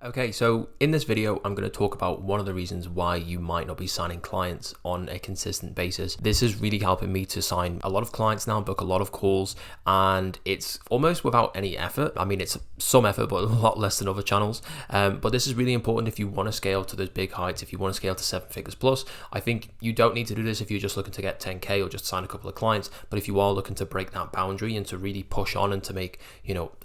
Okay, so in this video, I'm going to talk about one of the reasons why you might not be signing clients on a consistent basis. This is really helping me to sign a lot of clients now, book a lot of calls, and it's almost without any effort. I mean, it's some effort, but a lot less than other channels. But this is really important if you want to scale to those big heights, if you want to scale to 7 figures plus. I think you don't need to do this if you're just looking to get 10K or just sign a couple of clients. But if you are looking to break that boundary and to really push on and to make,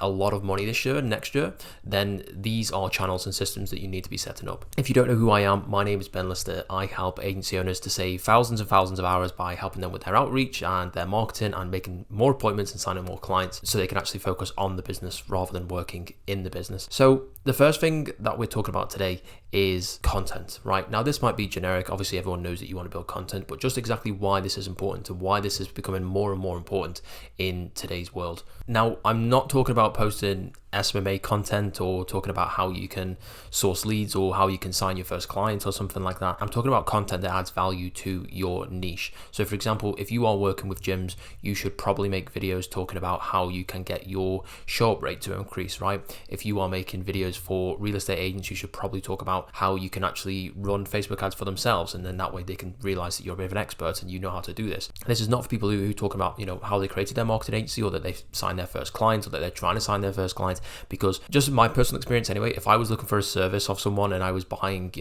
a lot of money this year and next year, then these are channels and systems that you need to be setting up. If you don't know who I am, my name is Ben Lister. I help agency owners to save thousands and thousands of hours by helping them with their outreach and their marketing and making more appointments and signing more clients so they can actually focus on the business rather than working in the business. So the first thing that we're talking about today is content, right? Now, this might be generic. Obviously, everyone knows that you want to build content, but just exactly why this is important and why this is becoming more and more important in today's world. Now, I'm not talking about posting SMMA content or talking about how you can source leads or how you can sign your first client or something like that. I'm talking about content that adds value to your niche. So for example, if you are working with gyms, you should probably make videos talking about how you can get your show up rate to increase, right? If you are making videos for real estate agents, you should probably talk about how you can actually run Facebook ads for themselves, and then that way they can realize that you're a bit of an expert and you know how to do this. This is not for people who talk about, how they created their marketing agency or that they've signed their first client or that they're trying to sign their first client. Because just in my personal experience anyway, if I was looking for a service of someone and I was buying,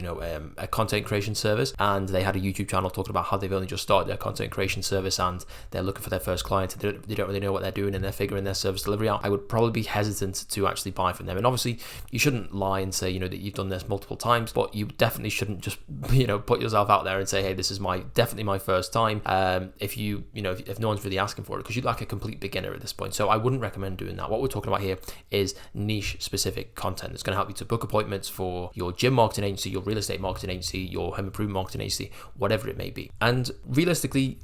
a content creation service and they had a YouTube channel talking about how they've only just started their content creation service and they're looking for their first client and they don't really know what they're doing and they're figuring their service delivery out, I would probably be hesitant to actually buy from them. And obviously you shouldn't lie and say, that you've done this multiple times, but you definitely shouldn't just, put yourself out there and say, hey, this is definitely my first time. If no one's really asking for it, because you're like a complete beginner at this point. So I wouldn't recommend doing that. What we're talking about here is niche specific content that's going to help you to book appointments for your gym marketing agency, your real estate marketing agency, your home improvement marketing agency, whatever it may be. And realistically,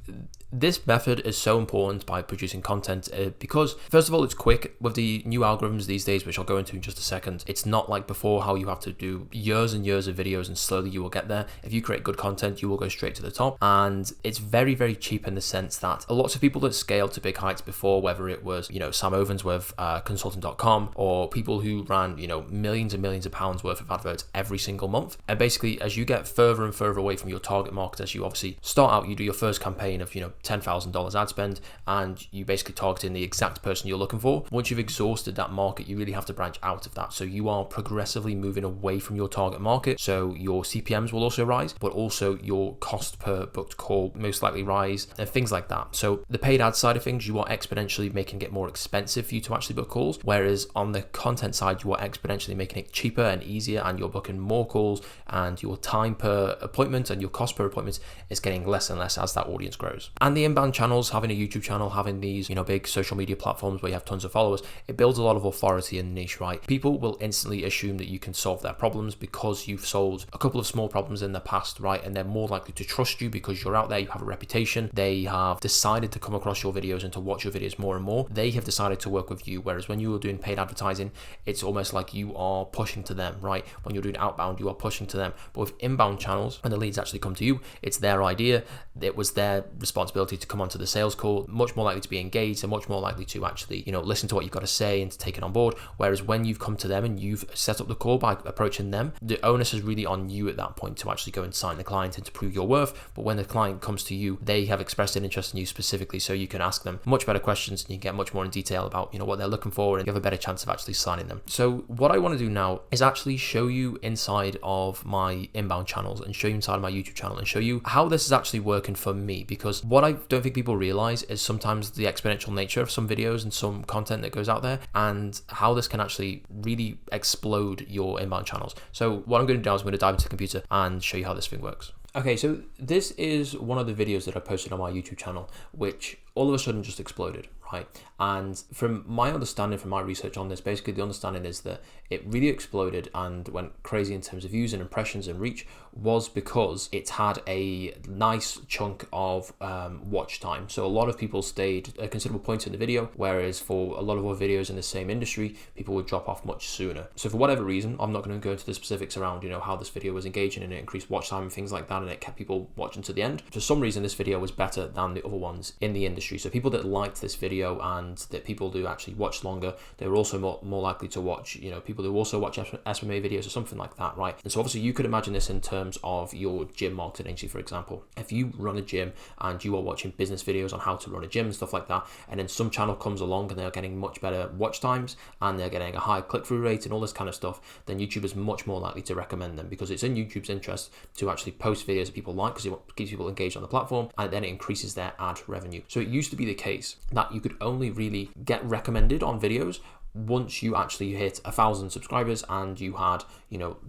this method is so important by producing content because, first of all, it's quick. With the new algorithms these days, which I'll go into in just a second, it's not like before how you have to do years and years of videos and slowly you will get there. If you create good content, you will go straight to the top. And it's very, very cheap in the sense that lots of people that scaled to big heights before, whether it was, Sam Ovens with consultant.com or people who ran, millions and millions of pounds worth of adverts every single month. And basically, as you get further and further away from your target market, as you obviously start out, you do your first campaign of, $10,000 ad spend, and you basically targeting the exact person you're looking for. Once you've exhausted that market, you really have to branch out of that. So you are progressively moving away from your target market. So your CPMs will also rise, but also your cost per booked call most likely rise and things like that. So the paid ad side of things, you are exponentially making it more expensive for you to actually book calls. Whereas on the content side, you are exponentially making it cheaper and easier, and you're booking more calls, and your time per appointment and your cost per appointment is getting less and less as that audience grows. And the inbound channels, having a YouTube channel, having these, big social media platforms where you have tons of followers, it builds a lot of authority in the niche, right? People will instantly assume that you can solve their problems because you've solved a couple of small problems in the past, right? And they're more likely to trust you because you're out there, you have a reputation. They have decided to come across your videos and to watch your videos more and more. They have decided to work with you. Whereas when you are doing paid advertising, it's almost like you are pushing to them, right? When you're doing outbound, you are pushing to them. But with inbound channels, when the leads actually come to you, it's their idea. It was their responsibility to come onto the sales call, much more likely to be engaged and much more likely to actually, listen to what you've got to say and to take it on board. Whereas when you've come to them and you've set up the call by approaching them, the onus is really on you at that point to actually go and sign the client and to prove your worth. But when the client comes to you, they have expressed an interest in you specifically, so you can ask them much better questions and you can get much more in detail about, what they're looking for, and you have a better chance of actually signing them. So what I want to do now is actually show you inside of my inbound channels and show you inside of my YouTube channel and show you how this is actually working for me. Because what I don't think people realize is sometimes the exponential nature of some videos and some content that goes out there, and how this can actually really explode your inbound channels. So what I'm going to do now is I'm going to dive into the computer and show you how this thing works. Okay, so this is one of the videos that I posted on my YouTube channel, which all of a sudden just exploded, right? And from my understanding, from my research on this, basically the understanding is that it really exploded and went crazy in terms of views and impressions and reach was because it had a nice chunk of watch time. So a lot of people stayed a considerable point in the video, whereas for a lot of other videos in the same industry, people would drop off much sooner. So for whatever reason, I'm not going to go into the specifics around, how this video was engaging and it increased watch time and things like that, and it kept people watching to the end. For some reason, this video was better than the other ones in the industry. So people that liked this video video and that people do actually watch longer, they're also more likely to watch, people who also watch SMMA videos or something like that, right? And so obviously you could imagine this in terms of your gym marketing agency, for example. If you run a gym and you are watching business videos on how to run a gym and stuff like that, and then some channel comes along and they're getting much better watch times and they're getting a high click-through rate and all this kind of stuff, then YouTube is much more likely to recommend them, because it's in YouTube's interest to actually post videos that people like, because it keeps people engaged on the platform, and then it increases their ad revenue. So it used to be the case that you could only really get recommended on videos once you actually hit 1,000 subscribers and you had,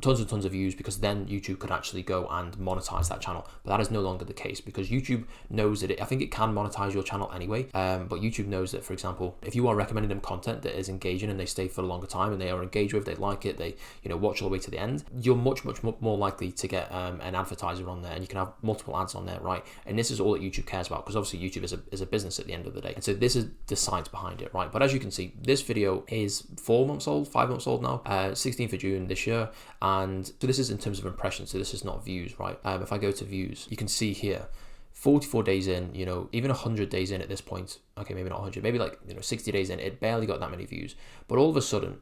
tons and tons of views, because then YouTube could actually go and monetize that channel. But that is no longer the case, because YouTube knows that I think it can monetize your channel anyway. But YouTube knows that, for example, if you are recommending them content that is engaging and they stay for a longer time and they are engaged with, they like it, they, watch all the way to the end, you're much more likely to get an advertiser on there, and you can have multiple ads on there, right? And this is all that YouTube cares about, because obviously YouTube is a business at the end of the day. And so this is the science behind it, right? But as you can see, this video is 5 months old now, 16th of June this year. And so this is in terms of impressions, so this is not views, right? If I go to views, you can see here 44 days in, even 100 days in at this point, okay, maybe not 100, maybe 60 days in, it barely got that many views. But all of a sudden,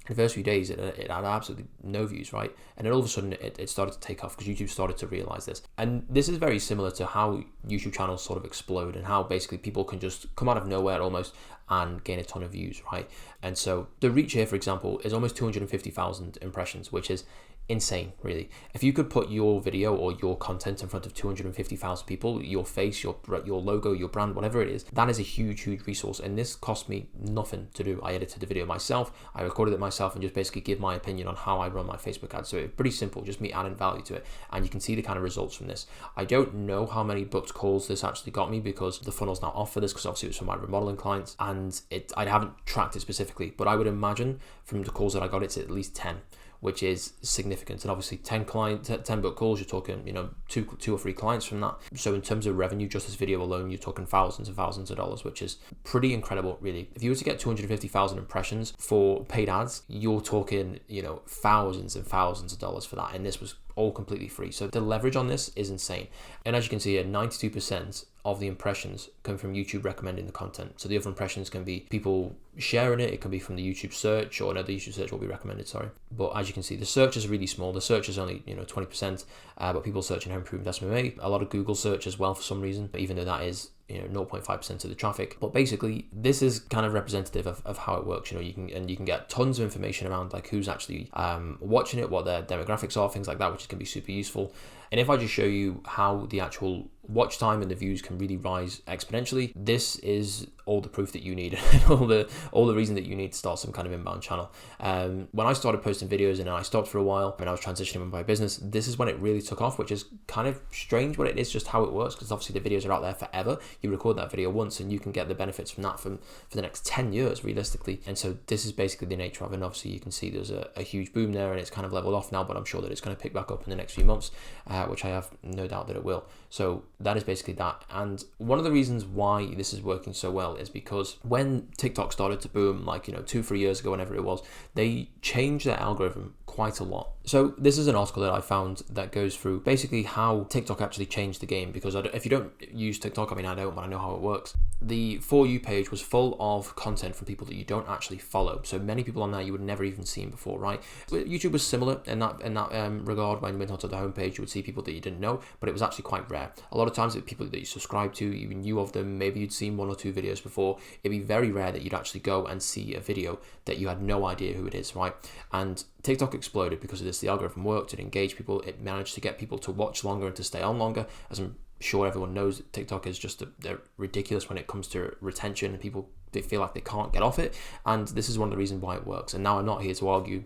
in the first few days, it had absolutely no views, right? And then all of a sudden, it started to take off, because YouTube started to realize this. And this is very similar to how YouTube channels sort of explode, and how basically people can just come out of nowhere almost and gain a ton of views, right? And so the reach here, for example, is almost 250,000 impressions, which is insane, really. If you could put your video or your content in front of 250,000 people, your face, your logo, your brand, whatever it is, that is a huge resource. And this cost me nothing to do. I edited the video myself, I recorded it myself, and just basically give my opinion on how I run my Facebook ads. So it's pretty simple, just me adding value to it, and you can see the kind of results from this. I don't know how many booked calls this actually got me, because the funnel's now off for this, because obviously it was for my remodeling clients, and I haven't tracked it specifically, but I would imagine from the calls that I got, it's at least 10, which is significant. And obviously 10 book calls, you're talking, two or three clients from that. So in terms of revenue, just this video alone, you're talking thousands and thousands of dollars, which is pretty incredible, really. If you were to get 250,000 impressions for paid ads, you're talking, thousands and thousands of dollars for that. And this was all completely free. So the leverage on this is insane. And as you can see here, 92% of the impressions come from YouTube recommending the content. So the other impressions can be people sharing it, it can be from the YouTube search, or no, the YouTube search will be recommended, sorry. But as you can see, the search is really small. The search is only 20%, but people searching home improvement SMMA, a lot of Google search as well for some reason, even though that is 0.5% of the traffic. But basically, this is kind of representative of how it works. You can get tons of information around who's actually watching it, what their demographics are, things like that, which can be super useful. And if I just show you how the actual watch time and the views can really rise exponentially, this is all the proof that you need, all the reason that you need to start some kind of inbound channel. When I started posting videos and I stopped for a while and I was transitioning with my business, this is when it really took off, which is kind of strange, but it is just how it works, because obviously the videos are out there forever. You record that video once and you can get the benefits from that for the next 10 years realistically. And so this is basically the nature of it. And obviously you can see there's a huge boom there, and it's kind of leveled off now, but I'm sure that it's going to pick back up in the next few months, which I have no doubt that it will. So that is basically that. And one of the reasons why this is working so well is because when TikTok started to boom, 2-3 years ago, whenever it was, they changed their algorithm quite a lot. So this is an article that I found that goes through basically how TikTok actually changed the game, because if you don't use TikTok, I don't, but I know how it works. The For You page was full of content from people that you don't actually follow. So many people on there you would never even seen before, right? YouTube was similar in that regard. When you went onto the homepage, you would see people that you didn't know, but it was actually quite rare. A lot of times it was people that you subscribe to, you knew of them, maybe you'd seen 1 or 2 videos before. It'd be very rare that you'd actually go and see a video that you had no idea who it is, right? And TikTok exploded because of this. The algorithm worked, it engaged people, it managed to get people to watch longer and to stay on longer. As I'm sure everyone knows, that TikTok is just they're ridiculous when it comes to retention, and people, they feel like they can't get off it. And this is one of the reasons why it works. And now I'm not here to argue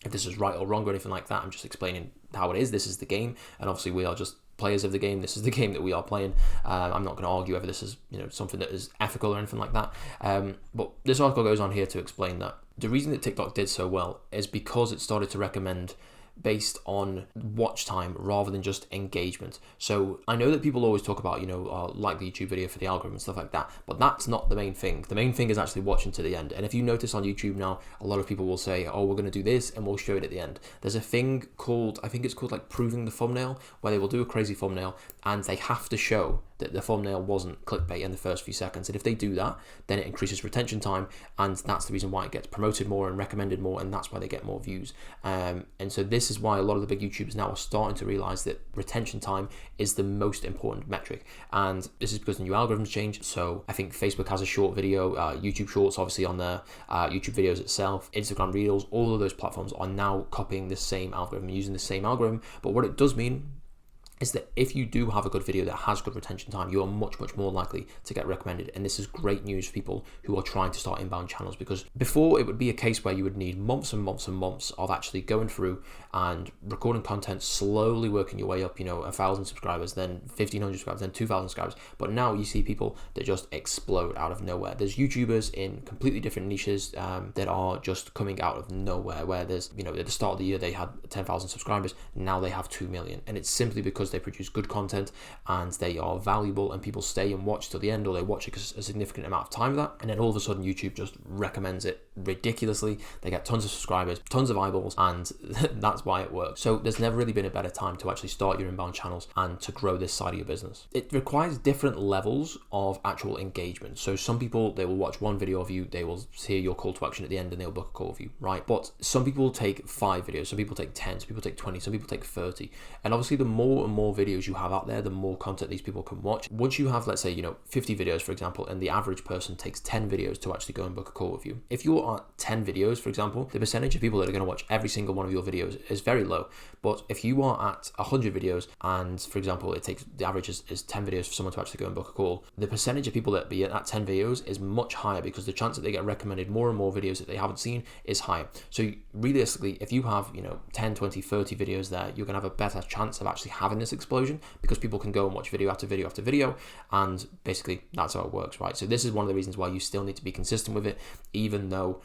if this is right or wrong or anything like that. I'm just explaining how it is. This is the game, and obviously we are just players of the game. This is the game that we are playing. I'm not going to argue whether this is something that is ethical or anything like that. But this article goes on here to explain that the reason that TikTok did so well is because it started to recommend based on watch time rather than just engagement. So I know that people always talk about, like the YouTube video for the algorithm and stuff like that, but that's not the main thing. The main thing is actually watching to the end. And if you notice on YouTube now, a lot of people will say, oh, we're going to do this and we'll show it at the end. There's a thing called, I think it's called proving the thumbnail, where they will do a crazy thumbnail and they have to show that the thumbnail wasn't clickbait in the first few seconds. And if they do that, then it increases retention time, and that's the reason why it gets promoted more and recommended more, and that's why they get more views. And so this is why a lot of the big YouTubers now are starting to realize that retention time is the most important metric. And this is because the new algorithms change. So I think Facebook has a short video, YouTube Shorts obviously on their YouTube videos itself, Instagram Reels, all of those platforms are now copying the same algorithm, using the same algorithm. But what it does mean is that if you do have a good video that has good retention time, you are much, much more likely to get recommended. And this is great news for people who are trying to start inbound channels, because before it would be a case where you would need months and months and months of actually going through and recording content, slowly working your way up, 1,000 subscribers, then 1,500 subscribers, then 2,000 subscribers. But now you see people that just explode out of nowhere. There's YouTubers in completely different niches that are just coming out of nowhere, where there's, at the start of the year, they had 10,000 subscribers. Now they have 2 million. And it's simply because they produce good content and they are valuable, and people stay and watch till the end, or they watch a significant amount of time of that, and then all of a sudden YouTube just recommends it ridiculously. They get tons of subscribers, tons of eyeballs, and that's why it works. So there's never really been a better time to actually start your inbound channels and to grow this side of your business. It requires different levels of actual engagement. So some people, they will watch one video of you, they will hear your call to action at the end, and they'll book a call with you, right? But some people take 5 videos, some people take 10, some people take 20, some people take 30. And obviously the more and more videos you have out there, the more content these people can watch. Once you have, let's say, 50 videos, for example, and the average person takes 10 videos to actually go and book a call with you. If you're at 10 videos, for example, the percentage of people that are going to watch every single one of your videos is very low. But if you are at 100 videos, and for example, it takes, the average is 10 videos for someone to actually go and book a call, the percentage of people that be at that 10 videos is much higher, because the chance that they get recommended more and more videos that they haven't seen is higher. So realistically, if you have, 10, 20, 30 videos there, you're going to have a better chance of actually having this explosion, because people can go and watch video after video after video, and basically that's how it works, right? So this is one of the reasons why you still need to be consistent with it, even though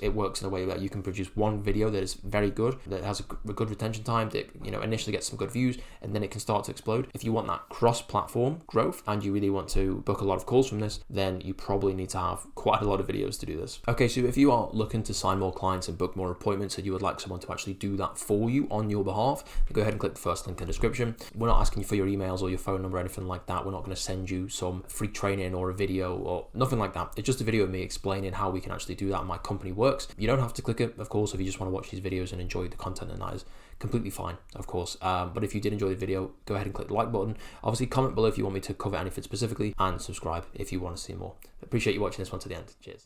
it works in a way that you can produce one video that is very good, that has a good retention time, that initially gets some good views, and then it can start to explode. If you want that cross-platform growth and you really want to book a lot of calls from this, then you probably need to have quite a lot of videos to do this. Okay, so if you are looking to sign more clients and book more appointments, and you would like someone to actually do that for you on your behalf, go ahead and click the first link in the description. We're not asking you for your emails or your phone number or anything like that. We're not going to send you some free training or a video or nothing like that. It's just a video of me explaining how we can actually do that and my company works. You don't have to click it, of course, if you just want to watch these videos and enjoy the content, and that is completely fine, of course. But if you did enjoy the video, go ahead and click the like button. Obviously, comment below if you want me to cover anything specifically, and subscribe if you want to see more. Appreciate you watching this one to the end. Cheers.